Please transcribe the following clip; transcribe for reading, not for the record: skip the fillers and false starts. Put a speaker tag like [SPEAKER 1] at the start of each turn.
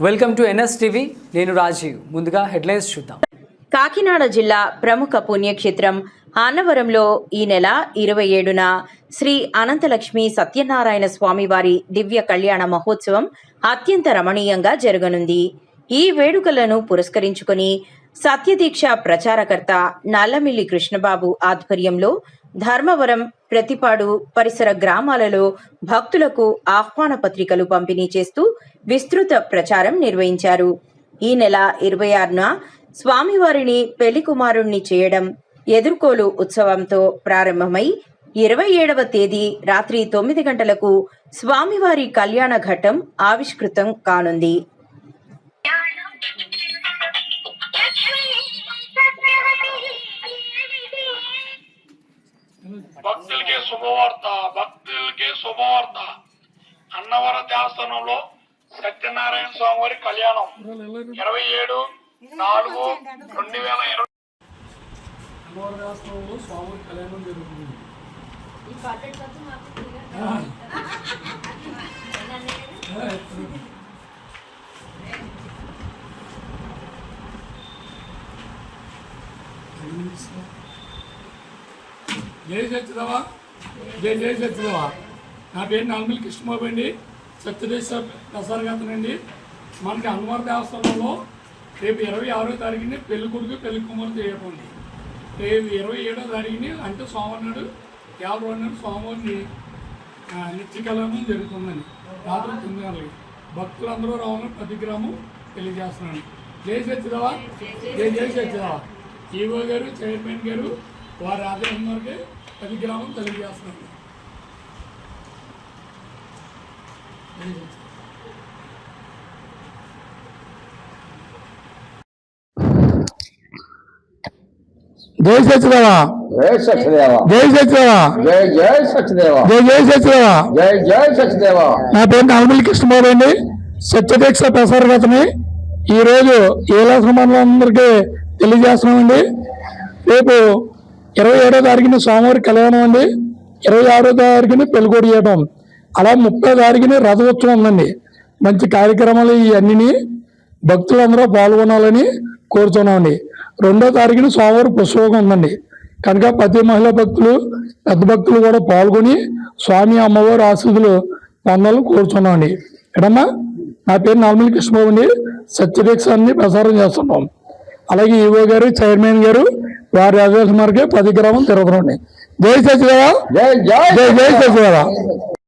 [SPEAKER 1] Welcome to NS TV. నేను రాజీవ్. ముందుగా headlines చూద్దాం.
[SPEAKER 2] కాకినాడ జిల్లా ప్రముఖ పుణ్యక్షేత్రం అన్నవరంలో ఈ నెల 27న శ్రీ అనంతలక్ష్మి సత్యనారాయణ స్వామివారి దివ్య కళ్యాణ మహోత్సవం అత్యంత రమణీయంగా జరగనుంది. ఈ వేడుకలను పురస్కరించుకుని సత్యదీక్ష ప్రచారకర్త నల్లమిల్లి కృష్ణబాబు ఆధ్వర్యంలో ధర్మవరం, ప్రతిపాడు పరిసర గ్రామాలలో భక్తులకు ఆహ్వాన పత్రికలు పంపిణీ చేస్తూ విస్తృత ప్రచారం నిర్వహించారు. ఈ నెల 26న స్వామివారిని పెళ్లి కుమారుణ్ణి చేయడం ఎదుర్కోలు ఉత్సవంతో ప్రారంభమై 27వ తేదీ రాత్రి 9 గంటలకు స్వామివారి కళ్యాణ ఘట్టం ఆవిష్కృతం కానుంది.
[SPEAKER 3] భక్తులకే శుభవార్త. అన్నవర దేవస్థానంలో సత్యనారాయణ స్వామి వారి కళ్యాణం 27/4/2020
[SPEAKER 4] అన్నవర దేవస్థానంలో స్వామి కళ్యాణం జరుగుతుంది. జై సత్యదేవా, జై సత్యదేవా. నా పేరు నల్లమిల్లి కృష్ణబాబు అండి, సత్యదేశ ప్రసారగతనండి. మనకి అన్నవర దేవస్థానంలో రేపు 26వ తారీఖుని పెళ్లి కొడుకు పెళ్లి కుమారు చేయకండి. రేపు 27వ తారీఖుని అంటే సోమవారం నాడు 50 నాడు స్వామివారిని నిత్య కళ్యాణం జరుగుతుందండి. రాత్రి 9 గంటలకి భక్తులందరూ రావాలని ప్రతి గ్రామం తెలియజేస్తున్నాను. జై సత్యదేవా, జై సత్యదేవా. ఈవో గారు, చైర్మన్ గారు వారి ఆదాయం వరకే ప్రతి గ్రామం తెలియజేస్తున్నాను. జై సత్యదేవా,
[SPEAKER 5] జై సత్యదేవా,
[SPEAKER 4] జై సత్యదేవా,
[SPEAKER 5] జై సత్యదేవా,
[SPEAKER 4] జై సత్యదేవా.
[SPEAKER 5] జై సత్యదేవా.
[SPEAKER 4] నా పేరు నల్లమిల్లి కృష్ణబాబు అండి, సత్యదీక్ష ప్రసారగతని. ఈరోజు ఏలాస మండలందరికీ తెలియజేస్తున్నామండి. రేపు 27వ తారీఖున స్వామివారి కళ్యాణం అండి, 26వ తారీఖున పెళ్ళికొడి చేయడం, అలా 30వ తారీఖున రథోత్సవం ఉందండి. మంచి కార్యక్రమాలు ఇవన్నీ భక్తులందరూ పాల్గొనాలని కోరుతున్నామండి. 2వ తారీఖున స్వామివారి పుష్పయోగం ఉందండి. కనుక ప్రతి మహిళా భక్తులు, పెద్ద భక్తులు కూడా పాల్గొని స్వామి అమ్మవారి ఆశీస్సులు పొందాలని కోరుతున్నామండి. ఎడమ్మా, నా పేరు నల్లమిల్లి కృష్ణబాబు అండి, సత్యదీక్షాన్ని ప్రసారం చేస్తున్నాం. అలాగే ఈవో గారు, చైర్మన్ గారు వారి ఆదేశం మేరకే 10 గ్రామం తిరుగుతున్నాండి. జై సత్యదేవా, జై సత్యదేవా.